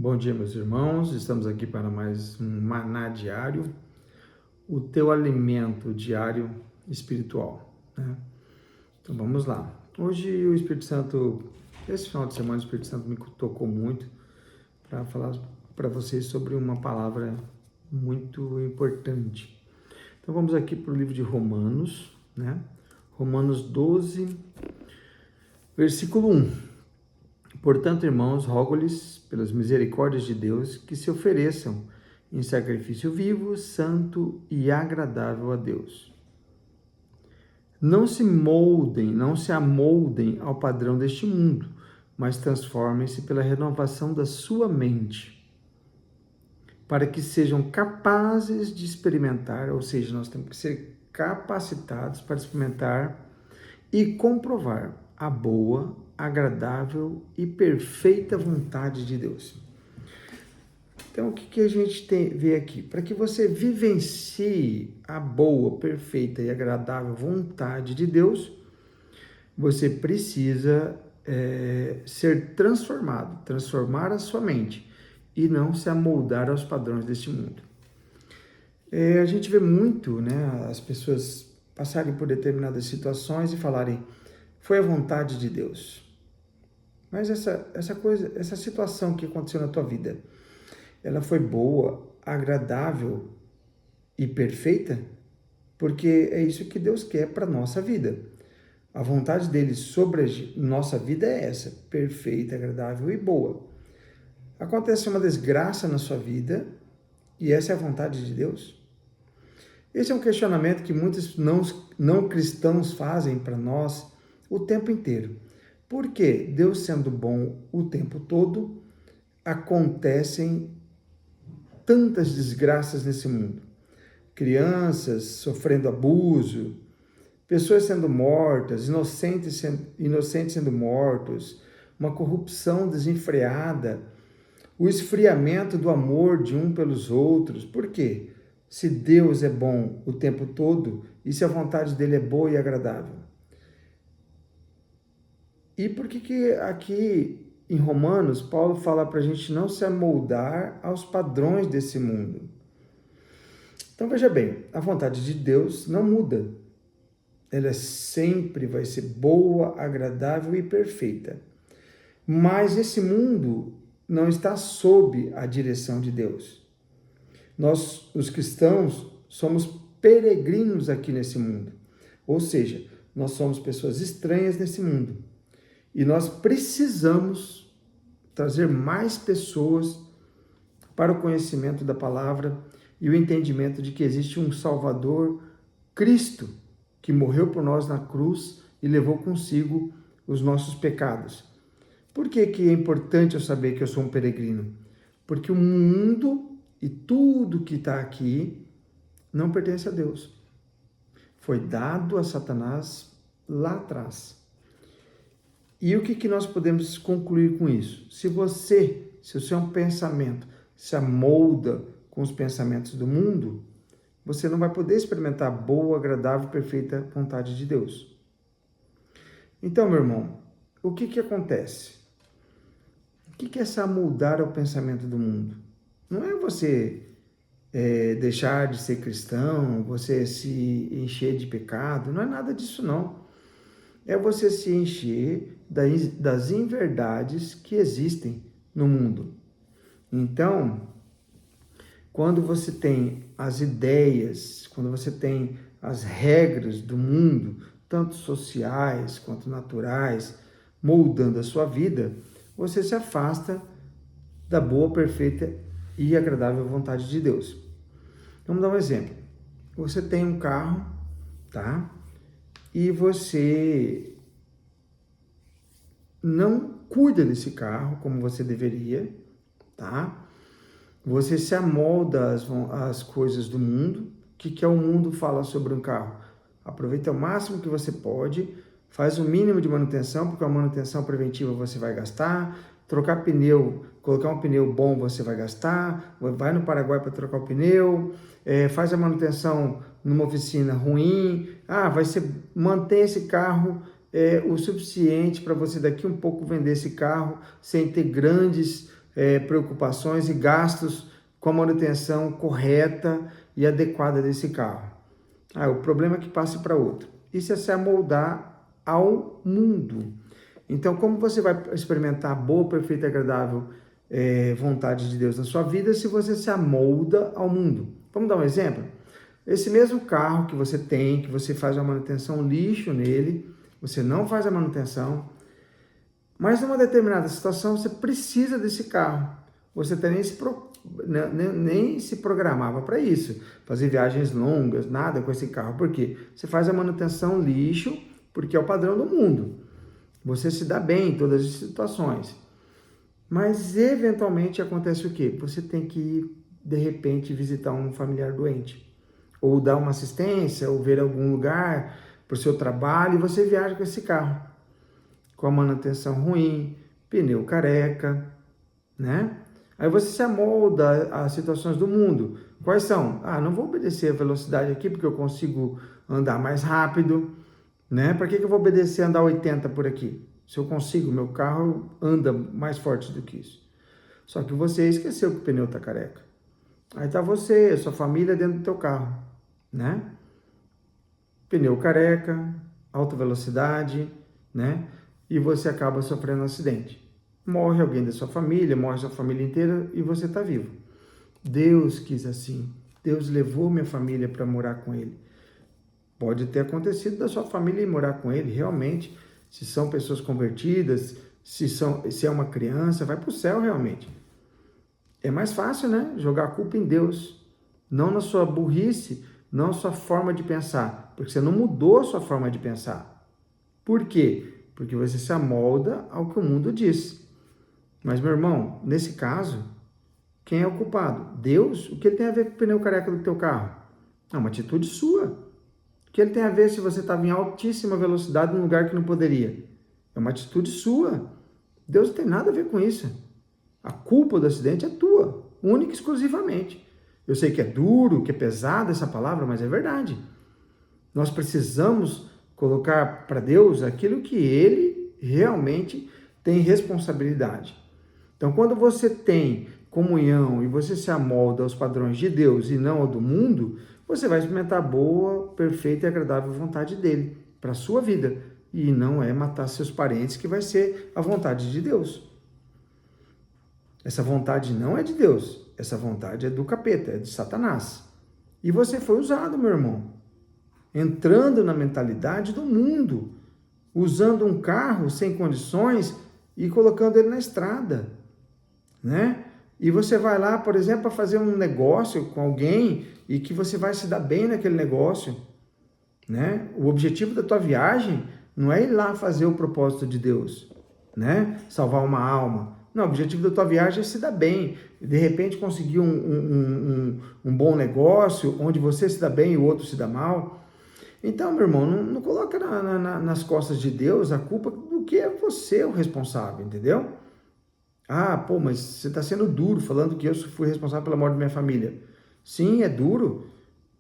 Bom dia, meus irmãos. Estamos aqui para mais um maná diário, o teu alimento diário espiritual, né? Então vamos lá. Hoje o Espírito Santo, esse final de semana, o Espírito Santo me tocou muito para falar para vocês sobre uma palavra muito importante. Então vamos aqui para o livro de Romanos, né? Romanos 12, versículo 1. Portanto, irmãos, rogo-lhes, pelas misericórdias de Deus, que se ofereçam em sacrifício vivo, santo e agradável a Deus. Não se amoldem ao padrão deste mundo, mas transformem-se pela renovação da sua mente, para que sejam capazes de experimentar, ou seja, nós temos que ser capacitados para experimentar e comprovar a boa, agradável e perfeita vontade de Deus. Então, o que a gente vê aqui? Para que você vivencie a boa, perfeita e agradável vontade de Deus, você precisa ser transformado, transformar a sua mente e não se amoldar aos padrões deste mundo. A gente vê muito, né, as pessoas passarem por determinadas situações e falarem: foi a vontade de Deus. Mas essa situação que aconteceu na tua vida, ela foi boa, agradável e perfeita? Porque é isso que Deus quer para a nossa vida. A vontade dele sobre a nossa vida é essa, perfeita, agradável e boa. Acontece uma desgraça na sua vida e essa é a vontade de Deus? Esse é um questionamento que muitos não cristãos fazem para nós o tempo inteiro. Por que Deus sendo bom o tempo todo, acontecem tantas desgraças nesse mundo? Crianças sofrendo abuso, pessoas sendo mortas, inocentes sendo mortos, uma corrupção desenfreada, o esfriamento do amor de um pelos outros. Por quê? Se Deus é bom o tempo todo e se a vontade dele é boa e agradável. E por que aqui em Romanos, Paulo fala para a gente não se amoldar aos padrões desse mundo? Então veja bem, a vontade de Deus não muda. Ela sempre vai ser boa, agradável e perfeita. Mas esse mundo não está sob a direção de Deus. Nós, os cristãos, somos peregrinos aqui nesse mundo. Ou seja, nós somos pessoas estranhas nesse mundo. E nós precisamos trazer mais pessoas para o conhecimento da palavra e o entendimento de que existe um Salvador, Cristo, que morreu por nós na cruz e levou consigo os nossos pecados. Por que é importante eu saber que eu sou um peregrino? Porque o mundo e tudo que está aqui não pertence a Deus. Foi dado a Satanás lá atrás. E o que nós podemos concluir com isso? Se o seu pensamento se amolda com os pensamentos do mundo, você não vai poder experimentar a boa, agradável e perfeita vontade de Deus. Então, meu irmão, o que acontece? O que é se amoldar ao pensamento do mundo? Não é você deixar de ser cristão, você se encher de pecado, não é nada disso não. É você se encher das inverdades que existem no mundo. Então, quando você tem as ideias, quando você tem as regras do mundo, tanto sociais quanto naturais, moldando a sua vida, você se afasta da boa, perfeita e agradável vontade de Deus. Vamos dar um exemplo. Você tem um carro, tá? E você não cuida desse carro como você deveria, tá? Você se amolda às coisas do mundo. O que o mundo fala sobre um carro? Aproveita o máximo que você pode, faz o mínimo de manutenção, porque a manutenção preventiva você vai gastar, trocar pneu, colocar um pneu bom você vai gastar, vai no Paraguai para trocar o pneu, faz a manutenção numa oficina ruim, mantém esse carro o suficiente para você daqui um pouco vender esse carro sem ter grandes preocupações e gastos com a manutenção correta e adequada desse carro. O problema é que passe para outro. Isso é se amoldar ao mundo. Então, como você vai experimentar a boa, perfeita e agradável vontade de Deus na sua vida se você se amolda ao mundo? Vamos dar um exemplo? Esse mesmo carro que você tem, que você faz a manutenção lixo nele, você não faz a manutenção, mas numa determinada situação você precisa desse carro. Você até nem se programava para isso, fazer viagens longas, nada com esse carro. Por quê? Você faz a manutenção lixo, porque é o padrão do mundo. Você se dá bem em todas as situações. Mas eventualmente acontece o quê? Você tem que ir, de repente, visitar um familiar doente, ou dar uma assistência, ou ver algum lugar para o seu trabalho, e você viaja com esse carro, com a manutenção ruim, pneu careca, né? Aí você se amolda às situações do mundo. Quais são? Não vou obedecer a velocidade aqui, porque eu consigo andar mais rápido, né? Para que eu vou obedecer a andar 80 por aqui? Se eu consigo, meu carro anda mais forte do que isso. Só que você esqueceu que o pneu está careca. Aí está você, a sua família dentro do teu carro, né? Pneu careca, alta velocidade, né? E você acaba sofrendo um acidente. Morre alguém da sua família, morre sua família inteira e você está vivo. Deus quis assim. Deus levou minha família para morar com Ele. Pode ter acontecido da sua família ir morar com Ele, realmente. Se são pessoas convertidas, se é uma criança, vai para o céu realmente. É mais fácil, né? Jogar a culpa em Deus. Não na sua burrice, não na sua forma de pensar. Porque você não mudou a sua forma de pensar. Por quê? Porque você se amolda ao que o mundo diz. Mas, meu irmão, nesse caso, quem é o culpado? Deus? O que ele tem a ver com o pneu careca do teu carro? É uma atitude sua. O que ele tem a ver se você estava em altíssima velocidade num lugar que não poderia? É uma atitude sua. Deus não tem nada a ver com isso. A culpa do acidente é tua, única e exclusivamente. Eu sei que é duro, que é pesada essa palavra, mas é verdade. Nós precisamos colocar para Deus aquilo que Ele realmente tem responsabilidade. Então, quando você tem comunhão e você se amolda aos padrões de Deus e não ao do mundo, você vai experimentar a boa, perfeita e agradável vontade dele para a sua vida. E não é matar seus parentes, que vai ser a vontade de Deus. Essa vontade não é de Deus. Essa vontade é do capeta, é de Satanás. E você foi usado, meu irmão, entrando na mentalidade do mundo, usando um carro sem condições e colocando ele na estrada, né? E você vai lá, por exemplo, para fazer um negócio com alguém e que você vai se dar bem naquele negócio, né? O objetivo da tua viagem não é ir lá fazer o propósito de Deus, né? Salvar uma alma. Não, o objetivo da tua viagem é se dar bem. De repente conseguir um bom negócio, onde você se dá bem e o outro se dá mal. Então, meu irmão, não coloca nas costas de Deus a culpa do que é você o responsável, entendeu? Mas você está sendo duro falando que eu fui responsável pela morte da minha família. Sim, é duro,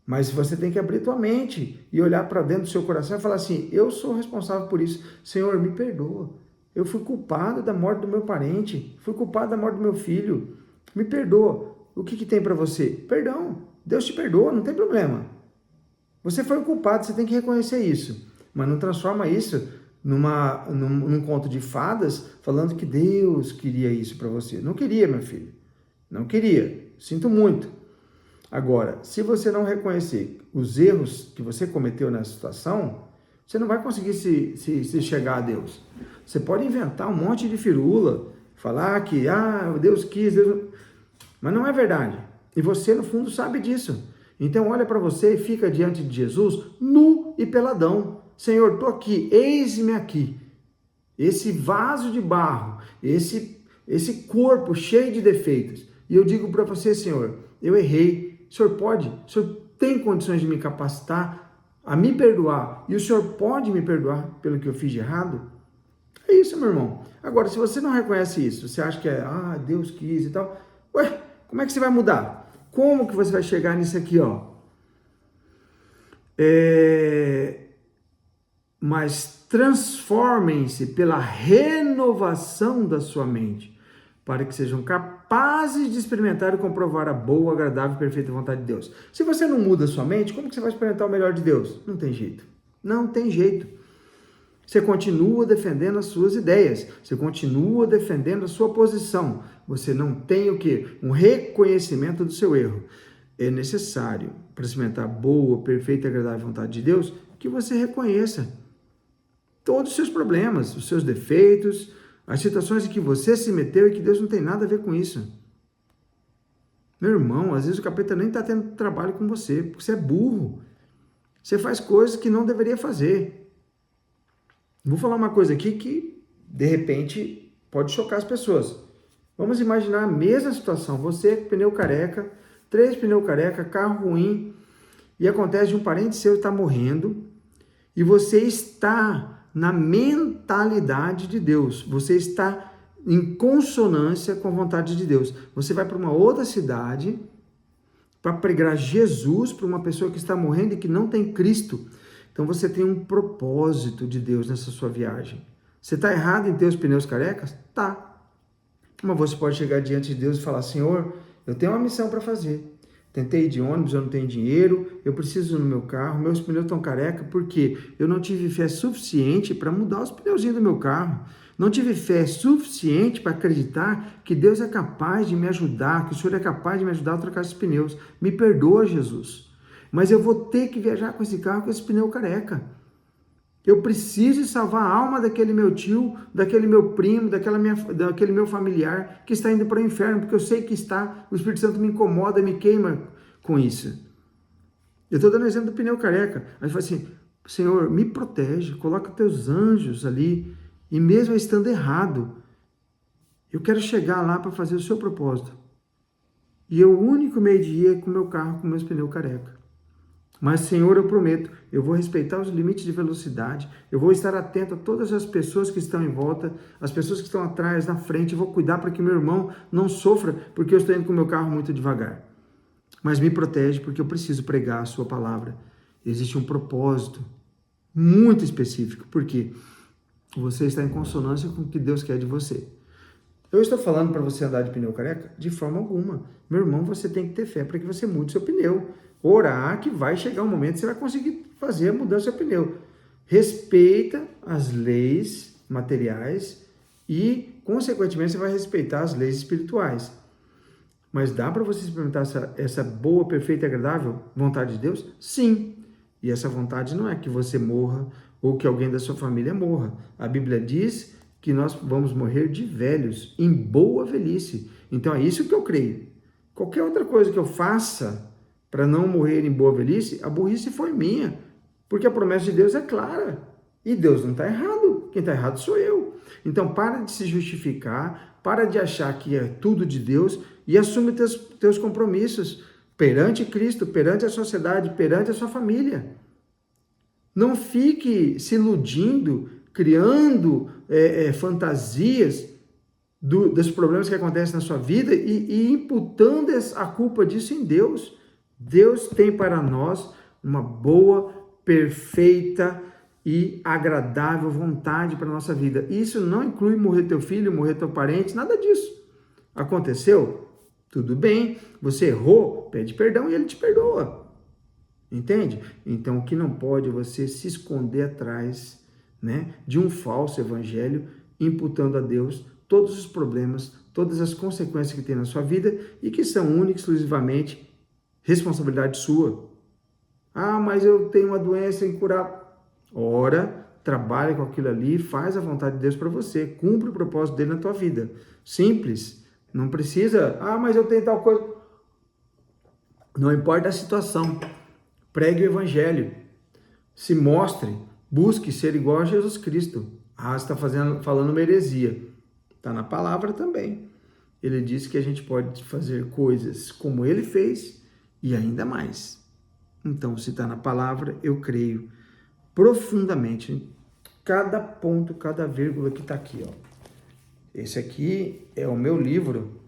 mas você tem que abrir tua mente e olhar para dentro do seu coração e falar assim, eu sou responsável por isso. Senhor, me perdoa. Eu fui culpado da morte do meu parente, fui culpado da morte do meu filho. Me perdoa. O que tem para você? Perdão. Deus te perdoa, não tem problema. Você foi o culpado, você tem que reconhecer isso. Mas não transforma isso num conto de fadas, falando que Deus queria isso para você. Não queria, meu filho. Não queria. Sinto muito. Agora, se você não reconhecer os erros que você cometeu nessa situação, você não vai conseguir se chegar a Deus. Você pode inventar um monte de firula, falar que, Deus quis, mas não é verdade. E você, no fundo, sabe disso. Então, olha para você e fica diante de Jesus, nu e peladão. Senhor, estou aqui, eis-me aqui. Esse vaso de barro, esse corpo cheio de defeitos. E eu digo para você, Senhor, eu errei. O Senhor tem condições de me capacitar a me perdoar. E o Senhor pode me perdoar pelo que eu fiz de errado? É isso, meu irmão. Agora, se você não reconhece isso, você acha que Deus quis e tal. Como é que você vai mudar? Como que você vai chegar nisso aqui, ó? Mas transformem-se pela renovação da sua mente, para que sejam capazes de experimentar e comprovar a boa, agradável e perfeita vontade de Deus. Se você não muda a sua mente, como que você vai experimentar o melhor de Deus? Não tem jeito. Não tem jeito. Você continua defendendo as suas ideias, você continua defendendo a sua posição. Você não tem o quê? Um reconhecimento do seu erro. É necessário, para experimentar a boa, perfeita e agradável vontade de Deus, que você reconheça todos os seus problemas, os seus defeitos, as situações em que você se meteu e que Deus não tem nada a ver com isso. Meu irmão, às vezes o capeta nem está tendo trabalho com você, porque você é burro. Você faz coisas que não deveria fazer. Vou falar uma coisa aqui que, de repente, pode chocar as pessoas. Vamos imaginar a mesma situação. Você com pneu careca, 3 pneus careca, carro ruim, e acontece de um parente seu estar morrendo, e você está na mentalidade de Deus. Você está em consonância com a vontade de Deus. Você vai para uma outra cidade para pregar Jesus para uma pessoa que está morrendo e que não tem Cristo. Então você tem um propósito de Deus nessa sua viagem. Você está errado em ter os pneus carecas? Tá. Mas você pode chegar diante de Deus e falar: Senhor, eu tenho uma missão para fazer. Tentei ir de ônibus, eu não tenho dinheiro, eu preciso no meu carro, meus pneus estão careca, porque eu não tive fé suficiente para mudar os pneuzinhos do meu carro. Não tive fé suficiente para acreditar que Deus é capaz de me ajudar, que o Senhor é capaz de me ajudar a trocar esses pneus. Me perdoa, Jesus. Mas eu vou ter que viajar com esse carro, com esse pneu careca. Eu preciso salvar a alma daquele meu tio, daquele meu primo, daquele meu familiar que está indo para o inferno, porque eu sei que está, o Espírito Santo me incomoda, me queima com isso. Eu estou dando exemplo do pneu careca. Aí fala assim: Senhor, me protege, coloca teus anjos ali, e mesmo estando errado, eu quero chegar lá para fazer o seu propósito. E eu, o único meio de ir é com o meu carro, com meus pneus careca. Mas, Senhor, eu prometo, eu vou respeitar os limites de velocidade, eu vou estar atento a todas as pessoas que estão em volta, as pessoas que estão atrás, na frente, eu vou cuidar para que meu irmão não sofra, porque eu estou indo com o meu carro muito devagar. Mas me protege, porque eu preciso pregar a sua palavra. Existe um propósito muito específico, porque você está em consonância com o que Deus quer de você. Eu estou falando para você andar de pneu careca? De forma alguma. Meu irmão, você tem que ter fé para que você mude seu pneu. Orar que vai chegar um momento que você vai conseguir fazer a mudança do seu pneu. Respeita as leis materiais e, consequentemente, você vai respeitar as leis espirituais. Mas dá para você experimentar essa boa, perfeita e agradável vontade de Deus? Sim. E essa vontade não é que você morra ou que alguém da sua família morra. A Bíblia diz que nós vamos morrer de velhos, em boa velhice. Então é isso que eu creio. Qualquer outra coisa que eu faça para não morrer em boa velhice, a burrice foi minha. Porque a promessa de Deus é clara. E Deus não está errado. Quem está errado sou eu. Então para de se justificar, para de achar que é tudo de Deus e assume teus compromissos perante Cristo, perante a sociedade, perante a sua família. Não fique se iludindo, criando fantasias dos problemas que acontecem na sua vida e imputando a culpa disso em Deus. Deus tem para nós uma boa, perfeita e agradável vontade para a nossa vida. Isso não inclui morrer teu filho, morrer teu parente, nada disso. Aconteceu? Tudo bem. Você errou? Pede perdão e ele te perdoa. Entende? Então, o que não pode é você se esconder atrás, né, de um falso evangelho, imputando a Deus todos os problemas, todas as consequências que tem na sua vida e que são única e exclusivamente responsabilidade sua. Ah, mas eu tenho uma doença incurável. Ora, trabalha com aquilo ali, faz a vontade de Deus para você, cumpre o propósito dele na tua vida. Simples. Não precisa, mas eu tenho tal coisa. Não importa a situação. Pregue o evangelho. Se mostre, busque ser igual a Jesus Cristo. Você está falando uma heresia. Está na palavra também. Ele disse que a gente pode fazer coisas como ele fez e ainda mais. Então, se está na palavra, eu creio profundamente em cada ponto, cada vírgula que está aqui. Ó. Esse aqui é o meu livro,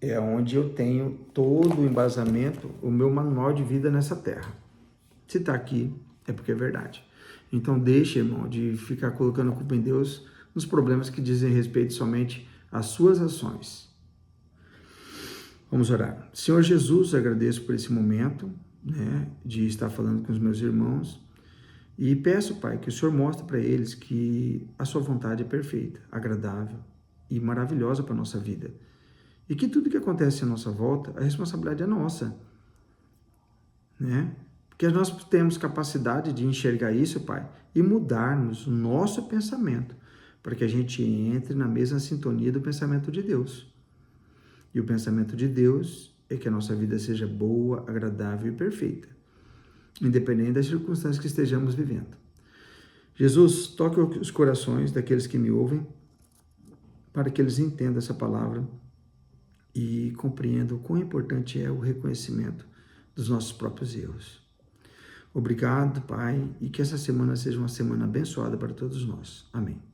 é onde eu tenho todo o embasamento, o meu manual de vida nessa terra. Se está aqui, é porque é verdade. Então, deixe, irmão, de ficar colocando a culpa em Deus nos problemas que dizem respeito somente as suas ações. Vamos orar. Senhor Jesus, agradeço por esse momento, de estar falando com os meus irmãos e peço, Pai, que o Senhor mostre para eles que a sua vontade é perfeita, agradável e maravilhosa para a nossa vida. E que tudo que acontece à nossa volta, a responsabilidade é nossa, Porque nós temos capacidade de enxergar isso, Pai, e mudarmos o nosso pensamento, para que a gente entre na mesma sintonia do pensamento de Deus. E o pensamento de Deus é que a nossa vida seja boa, agradável e perfeita, independente das circunstâncias que estejamos vivendo. Jesus, toque os corações daqueles que me ouvem, para que eles entendam essa palavra e compreendam o quão importante é o reconhecimento dos nossos próprios erros. Obrigado, Pai, e que essa semana seja uma semana abençoada para todos nós. Amém.